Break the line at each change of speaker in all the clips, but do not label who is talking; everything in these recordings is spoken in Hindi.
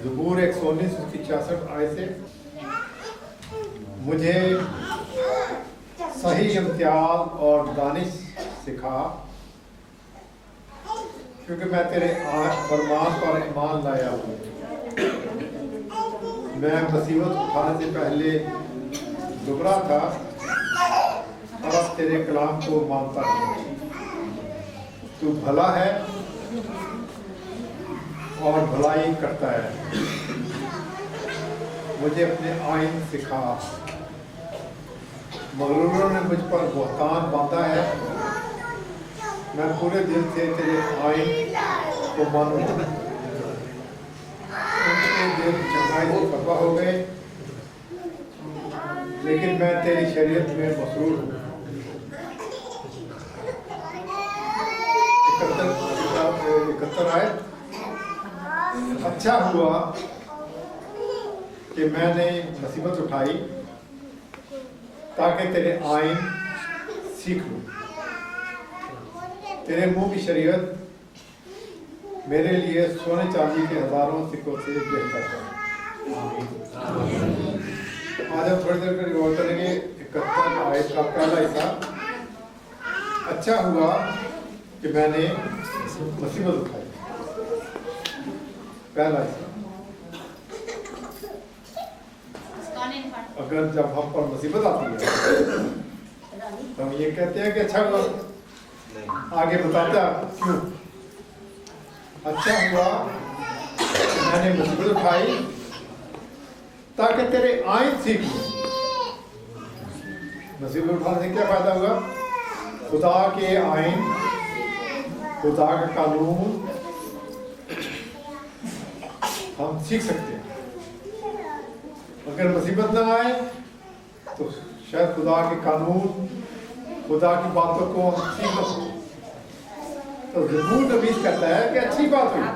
ज़बूर 119 उसकी 66 आयत से मुझे सही इम्तियाज और दानिश सिखा, क्योंकि मैं तेरे फरमान पर ईमान लाया हूँ। मैं मुसीबत उठाने से पहले दुबरा था और अब तेरे कलाम को मानता हूँ। तू भला है और भलाई करता है। मुझे अपने आइन सिखा। मगरूरों ने मुझ पर बुहतान बांधा है। मैं पूरे दिल से तेरे आइन को मानूंगा। उनके दिल चंगाई से खफा हो गए, लेकिन मैं तेरी शरीयत में मसरूर हूँ। 71 आयत। अच्छा हुआ कि मैंने मुसीबत उठाई ताकि तेरे आइन सीख लूं। तेरे मुंह की शरीयत मेरे लिए सोने चांदी के हजारों सिक्कों से बेहतर है। आज हम थोड़ी देर कर गौर करेंगे 71 आयत का पहला हिस्सा। अच्छा हुआ कि मैंने मुसीबत उठाई। पहला हिस्सा, अगर जब हम पर मुसीबत आती है तो हम ये कहते हैं कि अच्छा हुआ। आगे बताता क्यों। अच्छा हुआ कि मैंने मुसीबत उठाई ताकि तेरे आइन सीख लूं। मुसीबत उठाने से क्या फायदा हुआ? खुदा के आइन, खुदा का कानून हम सीख सकते हैं। अगर मुसीबत ना आए तो शायद खुदा के कानून, खुदा की बातों को हम सीख न सकें। तो ज़बूर नबी कहता है कि अच्छी बात हुई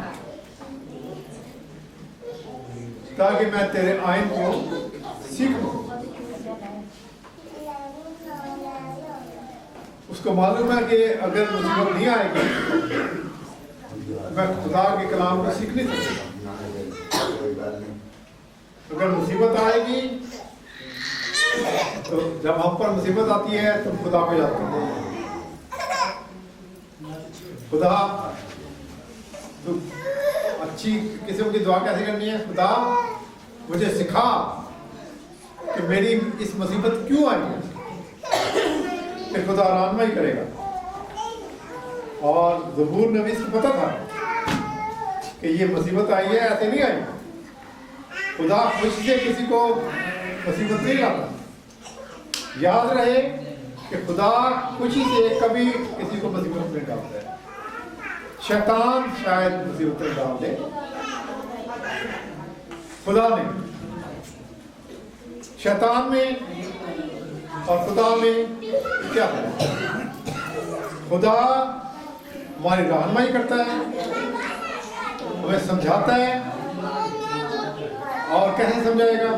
ताकि मैं तेरे आइन को सीख लूं। उसको मालूम है कि अगर मुसीबत नहीं आएगी मैं खुदा के कलाम को सीख नहीं सकता। अगर मुसीबत आएगी तो जब हम पर मुसीबत आती है तो खुदा को याद करते हैं। खुदा, तो अच्छी किस्म की दुआ कैसे करनी है? खुदा मुझे सिखा कि मेरी इस मुसीबत क्यों आई है। फिर खुदा रहनुमाई करेगा। और ज़बूर नबी को पता था कि ये मुसीबत आई है, ऐसे नहीं आई। खुदा खुशी से किसी को मुसीबत नहीं लाता। याद रहे कि खुदा खुशी से कभी किसी को मुसीबत नहीं डालता है। शैतान शायद मुसीबत में डाल दे, खुदा ने। शैतान में और खुदा में क्या है? खुदा हमारी रहनुमाई करता है, हमें समझाता है। और कैसे समझाएगा?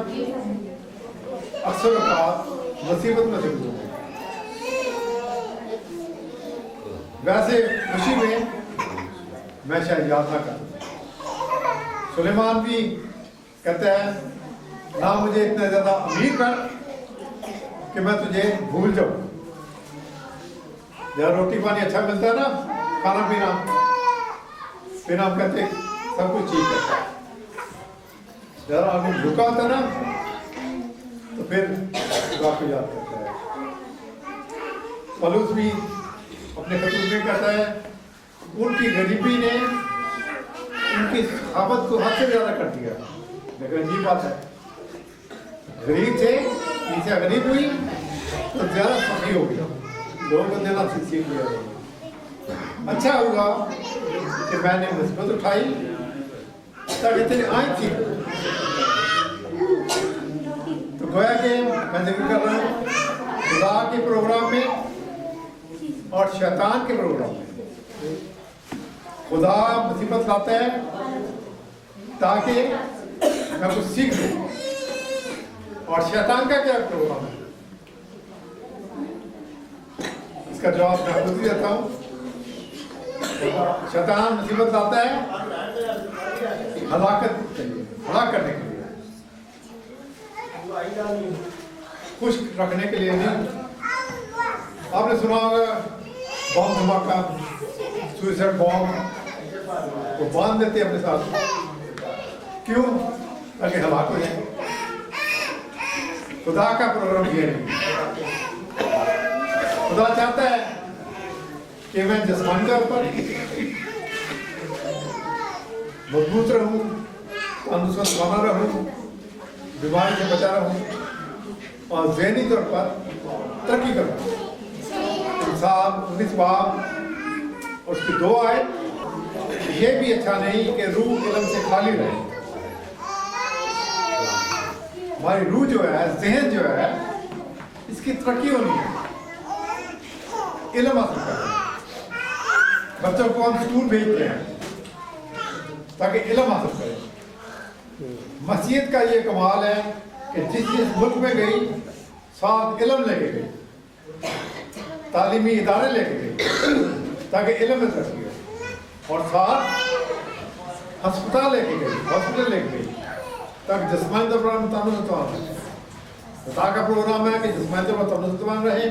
अक्सर मुसीबत में समझो। वैसे खुशी में मैं शायद याद ना करूं। सुलेमान भी कहता है ना मुझे इतना ज्यादा अमीर कर कि मैं तुझे भूल जाऊं। जब रोटी पानी अच्छा मिलता है ना, खाना पीना, फिर हम कहते सब कुछ ठीक है। जब आदमी भूखा होता है ना तो फिर खुदा को याद करता है। पौलुस भी अपने खतूत में कहता है उनकी गरीबी ने उनकी सखावत को हद से ज्यादा कर दिया। लेकिन अजीब बात है, गरीब थे, नीचे गरीब हुई तो ज्यादा सखी हो गया, लोगों को देना सीख लिया। अच्छा हुआ कि मैंने मुसीबत उठाई ताकि तेरे आइन थी। तो गोया कि मैं जिक्र कर रहा हूँ खुदा के प्रोग्राम में और शैतान के प्रोग्राम में। खुदा मुसीबत लाता है ताकि मैं कुछ सीख लूं। और शैतान का क्या प्रोग्राम है? इसका जवाब मैं खुद ही देता हूँ। शैतान मुसीबत लाता है हलाकत चाहिए, बड़ा करने के लिए, खुश रखने के लिए नहीं। आपने सुना होगा बम धमाका, सुसाइड बॉम्ब वो बांध देते हैं अपने साथ, क्यों? ताकि हलाक हो जाए। खुदा का प्रोग्राम ये नहीं। खुदा चाहता है कि मैं जिस्मानी तौर पर मजबूत रहूं, तंदुरुस्त बना रहूं, बीमारी से बचा रहूं और ज़हनी तौर पर तरक्की करूं। इंसान 19 बाब और उसकी 2 आयत, ये भी अच्छा नहीं कि रूह इल्म से खाली रहे। हमारी रूह जो है, ज़हन जो है, इसकी तरक्की होनी है, इल्म हासिल करें। बच्चों को हम स्कूल भेजते हैं ताकि इल्म हासिल करें। मस्जिद का ये कमाल है कि जिस मुल्क में गई साथ इल्म लेके गई, तालीमी इदारे लेके गई ताकि इल्म में तरक्की हो, और साथ हस्पताल लेके गई, हॉस्पिटल लेके गई ताकि जिस्मानी तौर पर तंदुरुस्त रहे। खुदा का प्रोग्राम है कि जिस्मानी तौर पर तंदुरुस्त रहे,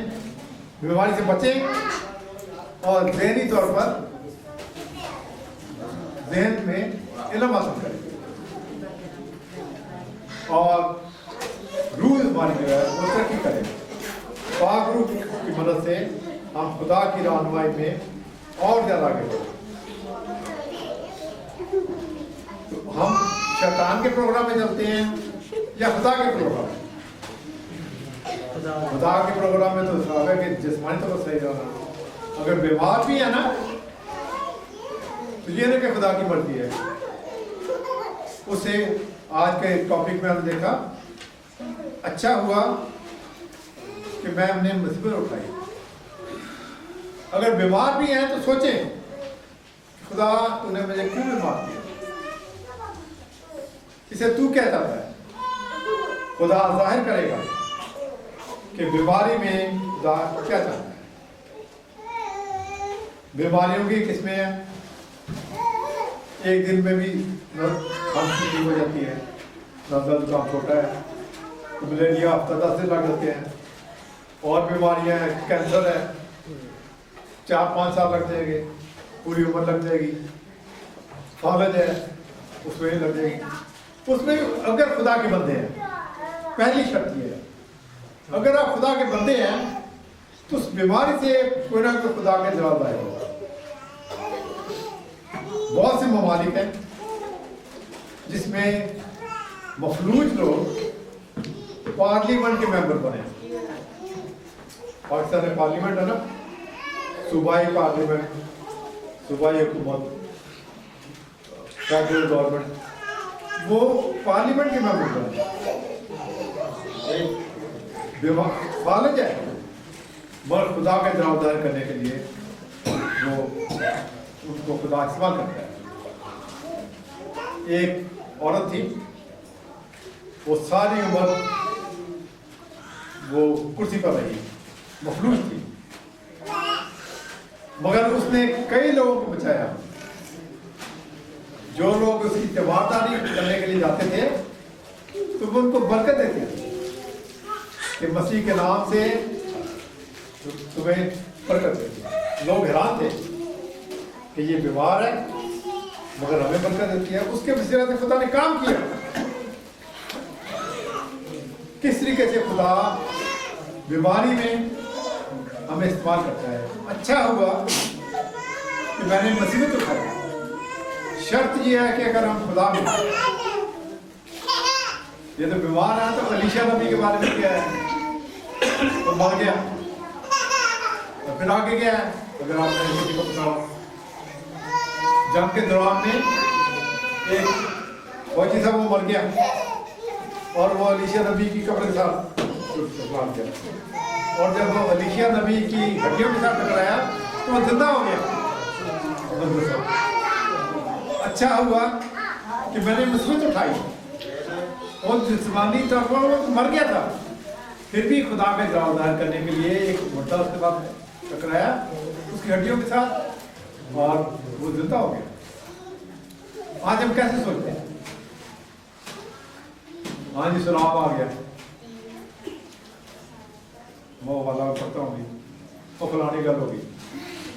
बीमारी से बचें और ज़हनी तौर पर ज़हन में इल्म हासिल करें और रूह हमारी जो है वो तरक्की करें। पाक रूह की मदद से हम खुदा की रहनुमाई में और ज़्यादा आगे बढ़ें। तो हम शैतान के प्रोग्राम में चलते हैं या खुदा के प्रोग्राम में? खुदा के प्रोग्राम में तो साफ है कि जिस्मानी तौर पर सही रहना। अगर बीमार भी है ना तो ये नहीं कि खुदा की मर्जी है। उसे आज के टॉपिक में हमने देखा, अच्छा हुआ कि मैं हमने मुसीबत उठाई। अगर बीमार भी हैं तो सोचें, खुदा तूने मुझे क्यों बीमार किया, इसे तू क्या चाहता है? खुदा जाहिर करेगा कि बीमारी में खुदा क्या चाहता है। बीमारियों की किस्में हैं, एक दिन में भी खांसी ठीक हो जाती है, नज़ला जुकाम छोटा है, मलेरिया हफ्ता 10 दिन लग जाते हैं, और बीमारियां हैं, कैंसर है 4-5 साल लग जाएंगे, पूरी उम्र लग जाएगी, फालज है उसमें लग जाएगी। उसमें अगर खुदा के बंदे हैं, पहली शर्त ये है, अगर आप खुदा के बंदे हैं तो उस बीमारी से कोई ना कोई खुदा के जवाब आएगा। बहुत से ममालिक हैं जिसमें मफलूज लोग पार्लियामेंट के मेंबर बने। पाकिस्तान में पार्लियामेंट है ना, सूबाई पार्लियामेंट, सूबाई हुकूमत, फेडरल गवर्नमेंट, वो पार्लियामेंट के मेंबर बने। फालज है मगर खुदा के जवाबदार करने के लिए वो उसको खुदा इस्तेमाल करता है। एक औरत थी, वो सारी उम्र वो कुर्सी पर रही, मफलूज थी, मगर उसने कई लोगों को बचाया। जो लोग उसकी जवाबदारी करने के लिए जाते थे तो वो उनको बरकत देते थे कि मसीह के नाम से तुम्हें बरकत देती। लोग हैरान थे कि ये बीमार है मगर हमें बरकत देती है। उसके वसीले से खुदा ने काम किया। किस तरीके से खुदा बीमारी में हमें इस्तेमाल करता है। अच्छा हुआ कि मैंने मुसीबत उठाई। शर्त ये है कि अगर हम खुदा में, ये तो बीमार है तो अलीशा नबी के बारे में क्या है, तो मर गया, तो फिर आगे क्या है? अगर आपने किसी को बताओ, जंग के दौरान में एक फौजी था, वो मर गया और वो अलीशा नबी की कब्र के साथ सलाम किया, और जब वो अलीशा नबी की हड्डियों के साथ टकराया तो वो जिंदा हो गया। अच्छा हुआ कि मैंने मुसीबत उठाई और जिस्मानी तौर पर वो मर गया था, फिर भी खुदा में जवाबदार करने के लिए एक मुद्दा उसके बाद टकराया उसकी हड्डियों के साथ और वो जिंदा हो गया। आज हम कैसे सोचते हैं हाँ जी सलाम आ गया, वो वाला पता होगी वो फलानी गल होगी।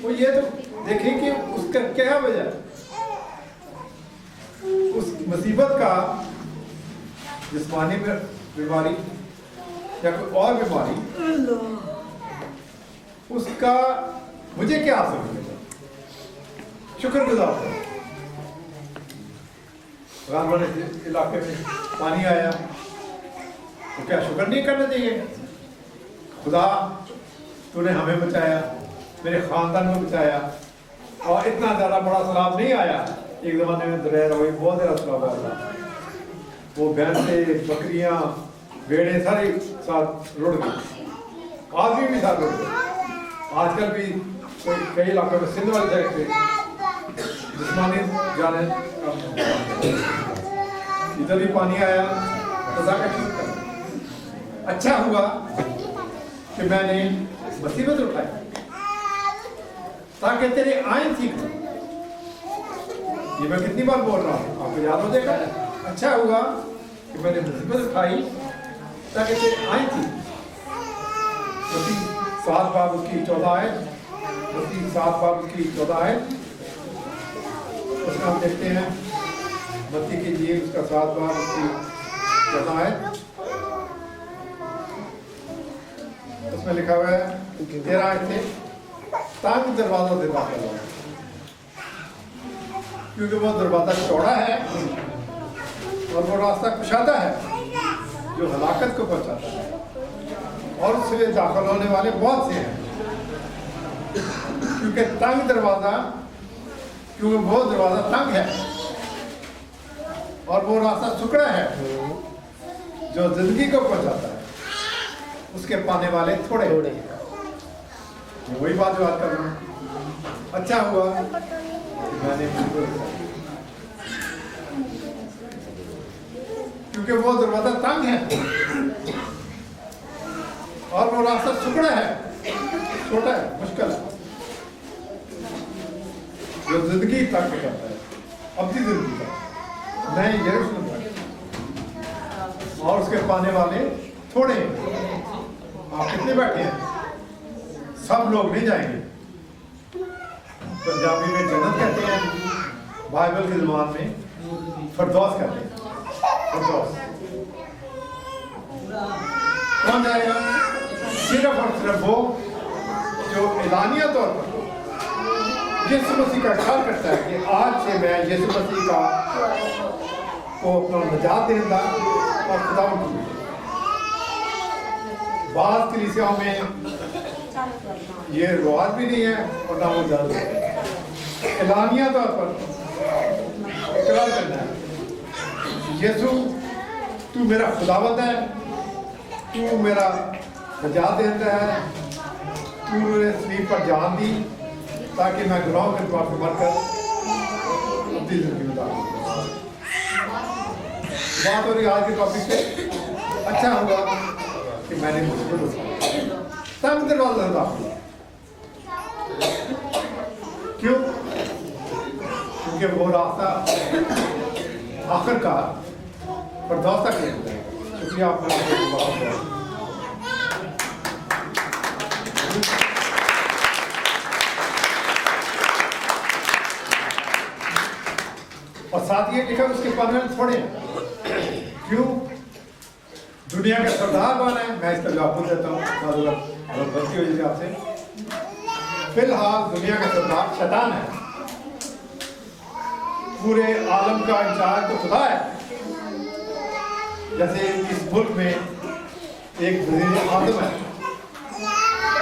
वो ये तो देखें कि उसका क्या वजह, उस मुसीबत का जिस्मानी बीमारी या कोई और बीमारी, उसका मुझे क्या असर मिलेगा? शुक्रगुजार हो। वाले इलाके में पानी आया तो क्या शुक्र नहीं करना चाहिए? खुदा तूने हमें बचाया, मेरे खानदान को बचाया, और इतना ज़्यादा बड़ा सैलाब नहीं आया। एक ज़माने में दरिया रवि बहुत ज़्यादा सैलाब आया था, वो भैंसें बकरियां भेड़ें सारी साथ रुड़ गई, आदमी भी साथ रुड़ गए। आजकल भी कई इलाकों में सिंध वाली साइड पे जिस्मानी जाने इधर भी पानी आया तो जाकर ठीक कर। अच्छा हुआ कि मैंने मुसीबत उठाई ताकि तेरे आइन ठीक हो। ये मैं कितनी बार बोल रहा हूँ, आपको याद हो जाएगा। अच्छा हुआ कि मैंने मुसीबत उठाई ताकि तेरे आइन ठीक। 7 बाब उसकी 14 है, 7 बाब उसकी 14 है। उसमें हम देखते हैं मत्ती की जी उसका 7 बाब उसकी 14 है। उसमें लिखा हुआ है 13 से तंग दरवाजा से दाखिल हो, क्योंकि वो दरवाजा चौड़ा है और वो रास्ता कुशादा है जो हलाकत को पहुंचाता है, और उससे दाखिल होने वाले बहुत से हैं। क्योंकि तंग दरवाजा, क्योंकि वो दरवाजा तंग है और वो रास्ता सुकड़ा है जो जिंदगी को पहुंचाता है, उसके पाने वाले थोड़े हैं। वही बात जो बात कर रहा हूँ। अच्छा हुआ मैंने, क्योंकि वो दरवाजा तंग है और वो रास्ता सुकड़ा है, छोटा है, मुश्किल है, जो जिंदगी तक करता है, अपनी जिंदगी तक, नए यरूशलेम तक, और उसके पाने वाले थोड़े हैं। आप कितने बैठे हैं? सब लोग नहीं जाएंगे। पंजाबी में जन्नत कहते हैं, बाइबल की जुबान में फरदौस कहते हैं। फरदौस कौन जाएगा? सिर्फ और सिर्फ वो जो एलानिया तौर पर यीशु मसीह का ख्याल करता है कि आज से मैं यीशु मसीह का को अपना निजात देना और खुदा की। बाद कलीसियाओं में ये रिवाज भी नहीं है और ना वो जान एलानिया तौर पर इकरार करना है, यीशु तू मेरा खुदावंद है, तू मेरा निजात देता है, तू मेरे सलीब पर जान दी ताकि मैं गुनाहों के तौर पर मरकर अपनी जिंदगी में डाल। बात हो रही आज के टॉपिक पे। अच्छा हुआ कि मैंने मुझको तंग दरवाजा था। क्यों? क्योंकि वो रास्ता आखिरकार बर्दाश्त तक नहीं होता। शुक्रिया आपका। और साथ ये लिखा उसके पाने थोड़े हैं। क्यों? दुनिया का सरदार कौन है? मैं इसका जवाब देता हूँ, गलती हो जाएगी आपसे। फिलहाल दुनिया का सरदार शैतान है। पूरे आलम का इंचार्ज तो खुदा है। जैसे इस मुल्क में एक वज़ीर आज़म है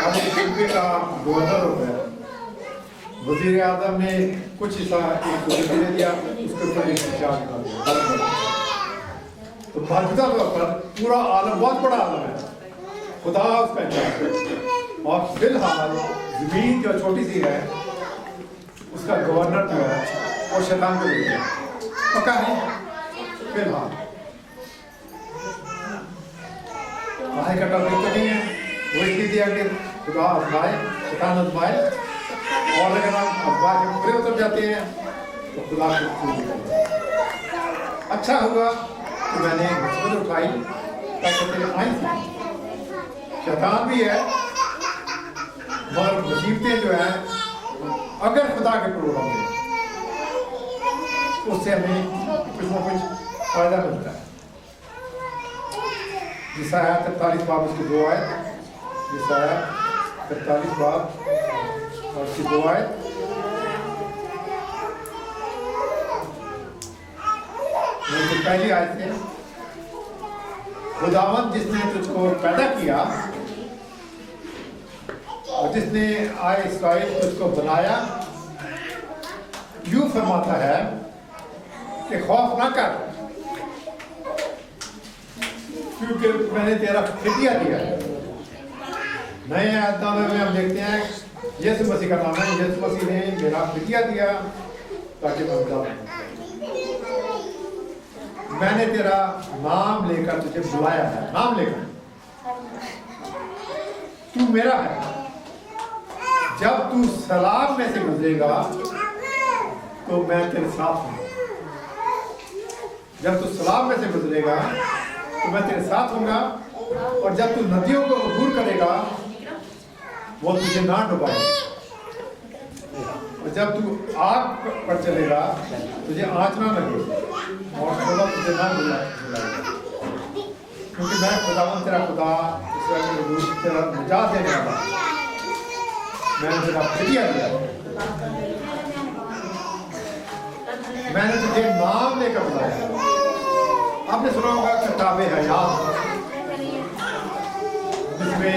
और एक सूबे का गवर्नर होता है। वज़ीर आज़म ने कुछ हिस्सा एक सूबे को दे दिया, उसके ऊपर एक इंचार्ज कर दिया। तो बाजुदा तौर पर पूरा आलम बहुत बड़ा आलम है, खुदा उसका इंचार्ज है। और फिलहाल जमीन जो छोटी सी है उसका गवर्नर जो है वो शैतान को दे दिया। पक्का है फिलहाल पढ़ाई का टॉपिक तो नहीं है, वो इसलिए दिया कि खुदा आजमाए, शैतान आजमाए, और अगर हम अखबार के पूरे उतर जाते हैं तो खुदा को। अच्छा हुआ तो मैंने मुसीबत उठाई ताकि तेरे आई थी। शैतान भी है मगर मुसीबतें जो है अगर खुदा के प्रोग्राम में उससे हमें कुछ ना कुछ फायदा मिलता है। यशायाह 43 बाब उसकी 2 आयत, यशायाह 43 बाब और उसकी 2 आयत। पहली आयत है, खुदावंद जिसने तुझको पैदा किया और जिसने आए इस्राएल तुझको बनाया, यूं फरमाता है कि खौफ ना कर, क्योंकि मैंने तेरा फिदिया दिया है। नए आयतनामे में हम देखते हैं यीशु मसीह का नाम है, यीशु मसीह ने मेरा फिदिया दिया ताकि मैं बता दूं। मैंने तेरा नाम लेकर तुझे बुलाया है, नाम लेकर, तू मेरा है। जब तू सलाब में से गुजरेगा तो मैं तेरे साथ हूँ। जब तू सलाब में से गुजरेगा तो मैं तेरे साथ हूँगा, और जब तू नदियों को अबूर करेगा वो तुझे ना डुबाएगा, और जब तू आग पर चलेगा तुझे आँच ना लगेगी और खुदा तुझे ना बुलाएगा, क्योंकि मैं खुदावंद तेरा खुदा तेरा निजात देने वाला, मैंने तेरा फिदिया दिया, मैंने तुझे नाम लेकर बुलाया। आपने सुना होगा किताबे हयात, जिसमें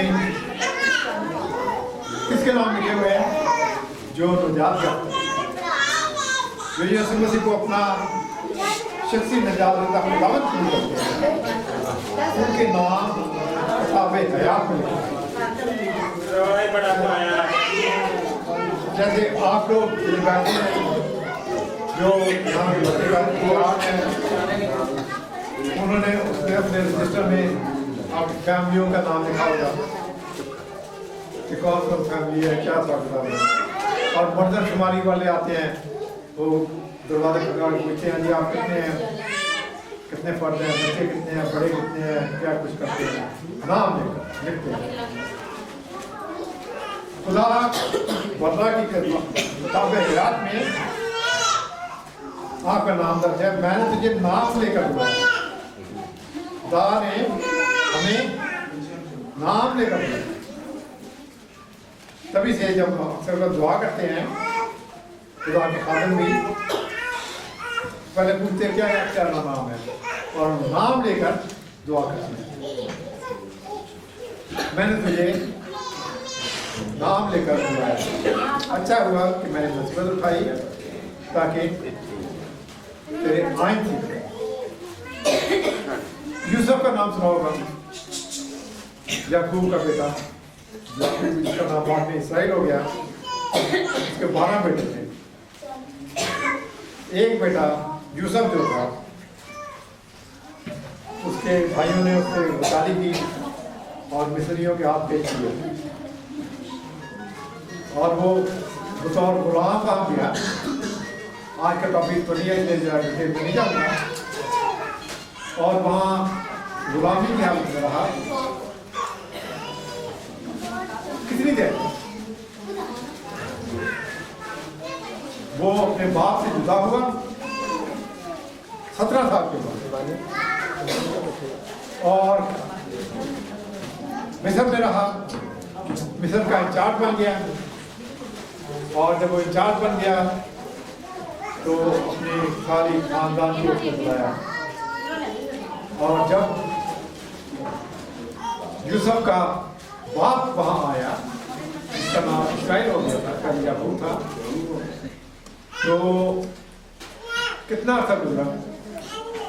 किसके नाम लिखे हुए हैं? जो निजात करते हैं, जो यीशु मसीह को अपना शख्सी निजात देता खुदावंद शुरू करते हैं, उनके नाम किताबे हयात में लिखे। जैसे आप लोग बैठे हैं, जो यहाँ के बच्चे हैं, उन्होंने उसने अपने रजिस्टर में आपकी फैमिलियों का नाम लिखा होगा कि कौन कौन फैमिली है, क्या स्वागत है। और मर्दन शुमारी वाले आते हैं, वो दरवाजे खटखटा के पूछते हैं जी आप कितने हैं, कितने फर्द हैं, बच्चे कितने हैं, बड़े कितने हैं, क्या कुछ करते हैं, नाम लेकर लिखते हैं। खुदा वल्लाह की किताब हयात में आपका नाम दर्ज है। मैंने तुझे नाम लेकर बुलाया, खुदा ने हमें नाम लेकर बुलाया। तभी से जब अक्सर लोग दुआ करते हैं, खुदा के खादिम भी पहले पूछते क्या क्या नाम है, और नाम लेकर दुआ करते हैं। मैंने तुझे नाम लेकर बुलाया। अच्छा हुआ कि मैंने मुसीबत उठाई ताकि तेरे आइन थी। यूसुफ का नाम सुना होगा, याकूब का बेटा, याकूब जिसका नाम बाद में इसराइल हो गया। उसके 12 बेटे थे। एक बेटा यूसुफ जो था, उसके भाइयों ने उससे वकाली की और मिस्रियों के हाथ बेच दिए, और वो बतौर गुलाम वहाँ गया। आज का टॉपिक तो नहीं है, डिटेल में नहीं जाऊँगा। और वहाँ गुलामी की हालत में रहा कितनी देर। वो अपने बाप से जुदा हुआ 17 साल के बाद, और मिस्र में रहा, मिस्र का इंचार्ज बन गया। और जब वो इंचार्ज बन गया तो अपने सारी खानदान को उसने बुलाया। और जब यूसुफ का बाप वहाँ आया, जिसका नाम इसराइल हो गया था, पहले याकूब था, तो कितना अर्सा गुजरा?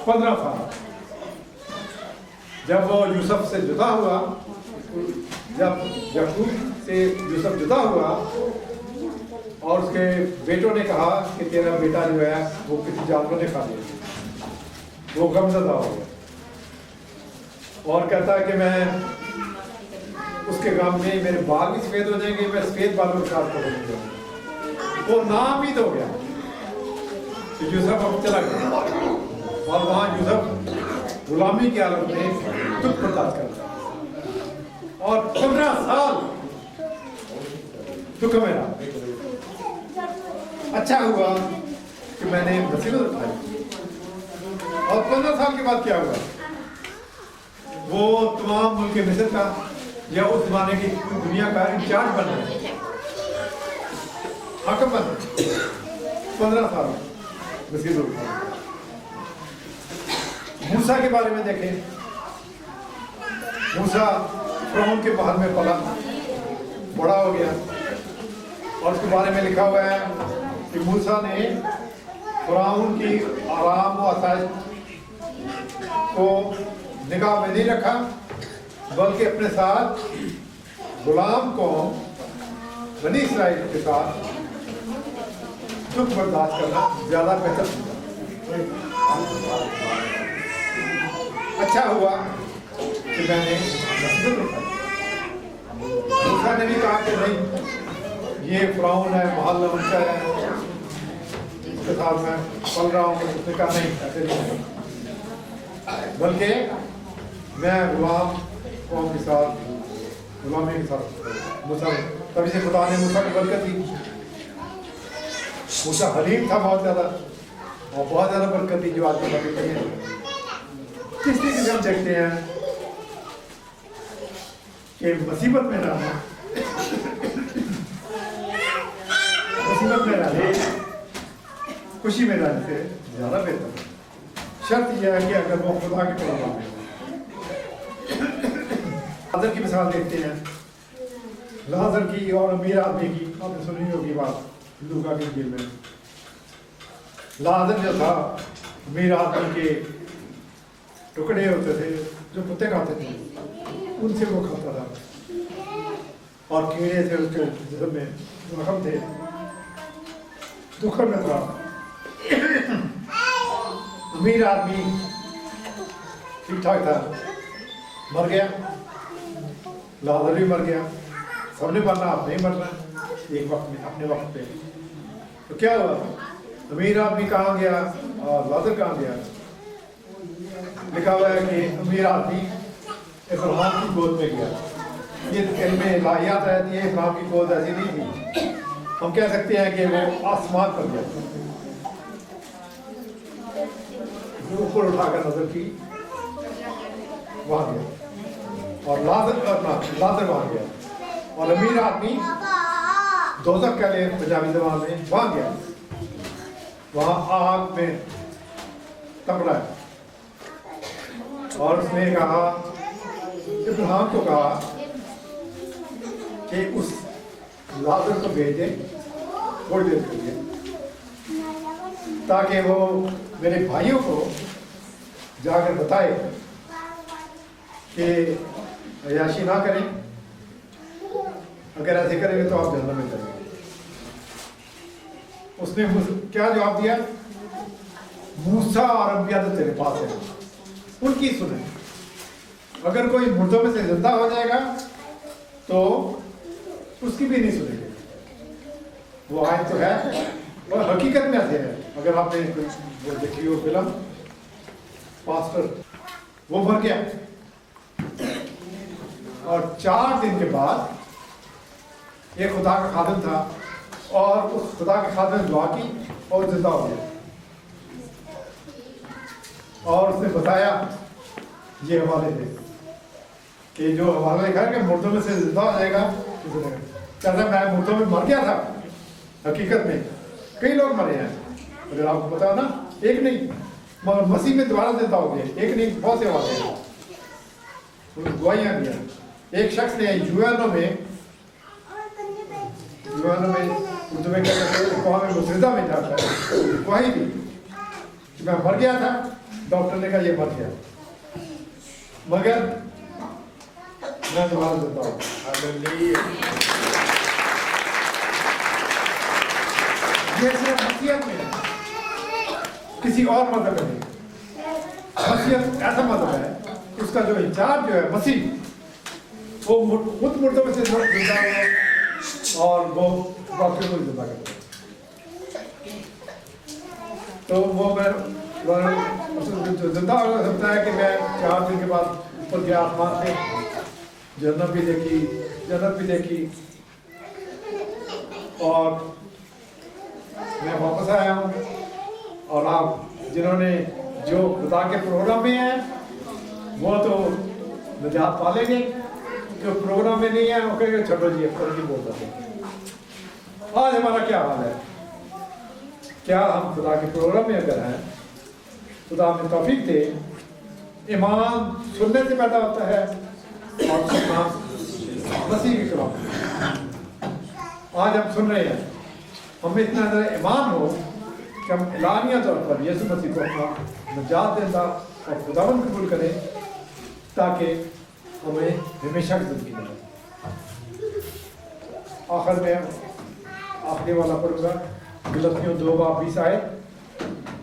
15 साल। जब वो यूसुफ से जुदा हुआ, जब याकूब से यूसुफ जुदा हुआ और उसके बेटों ने कहा कि तेरा बेटा जो है वो किसी जानवर ने खा लिया, वो गमज़दा हो गया, और कहता है कि मैं उसके गम में मेरे बाल भी सफ़ेद हो जाएंगे, मैं सफ़ेद बालों के साथ पकड़ूंगा। वो नामीद हो गया। तो यूसुफ अब चला गया, और वहाँ यूसुफ गुलामी की हालत में दुख बर्दाश्त करता है और 15 साल दुख में रहा। अच्छा हुआ कि मैंने मुसीबत उठाई। और 15 साल के बाद क्या हुआ, वो तमाम मुल्क मिस्र का या उस जमाने की दुनिया का इंचार्ज बन गया, हाकिम बन गया। 15 साल मुसीबत उठाई। मूसा के बारे में देखें, मूसा फ़िरौन के महल में पला, बड़ा हो गया और उसके बारे में लिखा हुआ है कि मूसा ने फ़िरौन की आराम व आसाइश को निगाह में नहीं रखा, बल्कि अपने साथ गुलाम कौम बनी इस्राइल के साथ दुख बर्दाश्त करना ज़्यादा बेहतर समझा। अच्छा हुआ कि मैंने मुसीबत उठाई। मूसा ने भी कहा कि नहीं, ये फ़िरौन है, महल उनका है, इसके साथ मैं पल रहा हूँ। उसने कहा नहीं, ऐसे नहीं, बल्कि मैं गुलाम कौम के साथ, गुलामी के साथ मूसा। तभी से खुदा ने मूसा की बरकत दी। मूसा हलीम था बहुत ज़्यादा, और बहुत ज़्यादा बरकत दी जो आज की बरकत है। किस तरीके से हम देखते हैं कि मुसीबत में रहना, मुसीबत में रहने, खुशी में रहने से ज़्यादा बेहतर है। शर्त यह है कि अगर वो खुदा की तरफ आए। लाज़र की मिसाल देखते हैं, लाज़र की और अमीर आदमी की, आपने सुनी होगी बात लूका की इंजील में। लाज़र जो था, अमीर आदमी के टुकड़े होते थे जो कुत्ते खाते थे, उनसे वो खाता था, और कीड़े थे उसके जिस्म में, जख्म थे, दुख में था। अमीर आदमी ठीक ठाक था, मर गया। लाज़र भी मर गया। सबने मरना, आपने ही मरना एक वक्त में, अपने वक्त पे। तो क्या हुआ, अमीर आदमी कहाँ गया और लाज़र कहाँ गया? लिखा हुआ है कि अमीर आदमी इब्राहिम की गोद में गया। ये कलमे लाहियात रहती है, इब्राहिम की गोद ऐसी नहीं थी। हम कह सकते हैं कि वो आसमान पर गया, ऊपर उठाकर नजर की, वहां गया। और लाज़र वहां गया। और अमीर आदमी दोज़ख के लिए पंजाबी ज़बान में वहां गया, वहां आग में तपड़ा है। और उसने कहा, इब्राहिम को कहा कि उस लाज़र को भेज दे थोड़ी देर के लिए, ताकि वो मेरे भाइयों को जाकर बताए कि अय्याशी ना करें, अगर ऐसे करेंगे तो आप जहन्नम में जाएंगे। उसने क्या जवाब दिया, मूसा और अंबिया तो तेरे पास है, उनकी सुने। अगर कोई मुर्दों में से जिंदा हो जाएगा तो उसकी भी नहीं सुनेंगे। वो आयत तो है और हकीकत में ऐसे है। अगर आपने वो देखी हो फिल्म पास्टर, वो मर गया और 4 दिन के बाद एक खुदा का खादिम था, और उस खुदा के खादिम ने दुआ की और जिंदा हो गया। और उसने बताया ये हवाले थे कि जो हवाला लिखा है कि मुर्दों में से जिंदा हो जाएगा। कहता मैं मुर्दों में मर गया था, हकीकत में कई लोग मरे हैं, अगर आपको पता हो ना, एक नहीं, मगर मसीह में दोबारा जिंदा हो गए, एक नहीं बहुत से हवाले हैं, दुआइयाँ दिया। एक शख्स ने यूएनओ में उर्दू में क्या कहते हैं, कौम मुतहदा में जाता है, वही भी कि मैं मर गया था, डॉक्टर ने कहा ये मर गया, मगर मैं दोबारा जिंदा हूँ। ये सिर्फ मसीहत में है, किसी और मजहब में नहीं। मसीहत ऐसा मजहब है, उसका जो इंचार्ज जो है मसीह, वो खुद मुर्दों में से जिंदा है और वो डॉक्टर को जिंदा करता है। तो वो मैं जिंदा हो सकता है कि मैं 4 दिन के बाद ऊपर गया आसमान से, जन्नत भी देखी, और मैं वापस आया हूँ। और आप जिन्होंने जो खुदा के प्रोग्राम में हैं वो तो निजात पालेंगे, जो प्रोग्राम में नहीं है वो कहेंगे छोड़ो जी अब नहीं बोल सकते। आज हमारा क्या हाल है? क्या हम खुदा के प्रोग्राम में अगर हैं, खुदा हमें तौफीक दे। ईमान सुनने से पैदा होता है और सुनना मसीह के कलाम। आज हम सुन रहे हैं, हमें इतना ज़्यादा ईमान हो कि हम एलानिया तौर पर यीशु मसीह को अपना निजात देता और खुदावंद कबूल करें, ताकि हमें हमेशा की जिंदगी मिले। आखिर में आखिरी वाला पढ़ूंगा, गलतियों 2:20 आए,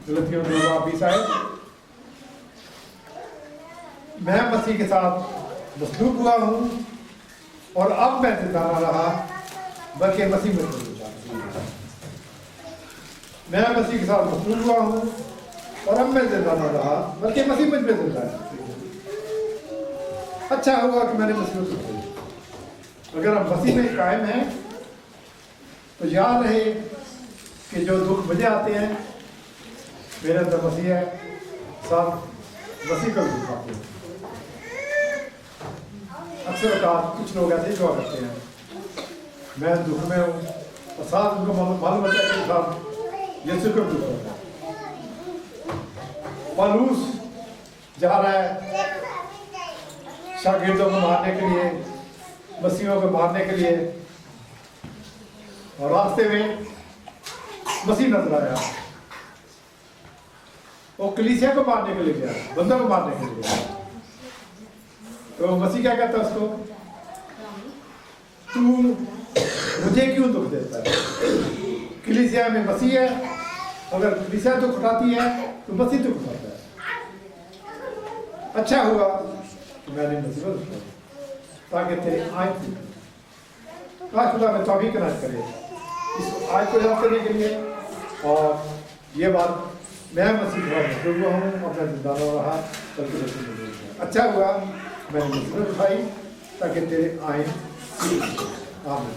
गलतियों 2:20 आए। मैं मसीह के साथ मसलूब हुआ हूँ और अब मैं जिंदा ना रहा बल्कि मसीह में जिंदा। मैं मसीह के साथ मसलूब हुआ हूँ और अब मैं जिंदा ना रहा बल्कि मसीह मुझ में जिंदा है। अच्छा होगा कि मैंने मसीह को खोया। अगर हम मसीह में कायम हैं तो याद रहे कि जो दुख मुझे आते हैं मेरे अंदर मसीह है, सब मसीह का दुख आते हैं। अक्सर औकात कुछ लोग ऐसे ही दुआ करते हैं, मैं दुख में हूँ, और साथ उनको मालूम होता है कि साथ यीशु को दुख होता है। पौलुस जा रहा है शागिर्दों को मारने के लिए, मसीहों को मारने के लिए, और रास्ते में मसीह नजर आया। वो कलीसिया को मारने के लिए गया, बंदों को मारने के लिए गया। तो मसीह क्या कहता है उसको? तू मुझे क्यों दुख देता है? कलीसिया में मसीह है, अगर कलीसिया दुख उठाती है तो मसीह दुख उठाता है। अच्छा हुआ कि मैंने मुसीबत उठाई ताकि तेरे आँख आज खुदा में तौफीक नाज़ करे इस आज को याद करने के लिए। और ये बात मैं मसीह हुआ हूँ, अपना जिंदा रहा बल्कि अच्छा हुआ मैंने मुसीबत उठाई ताकि तेरे आए। आमीन।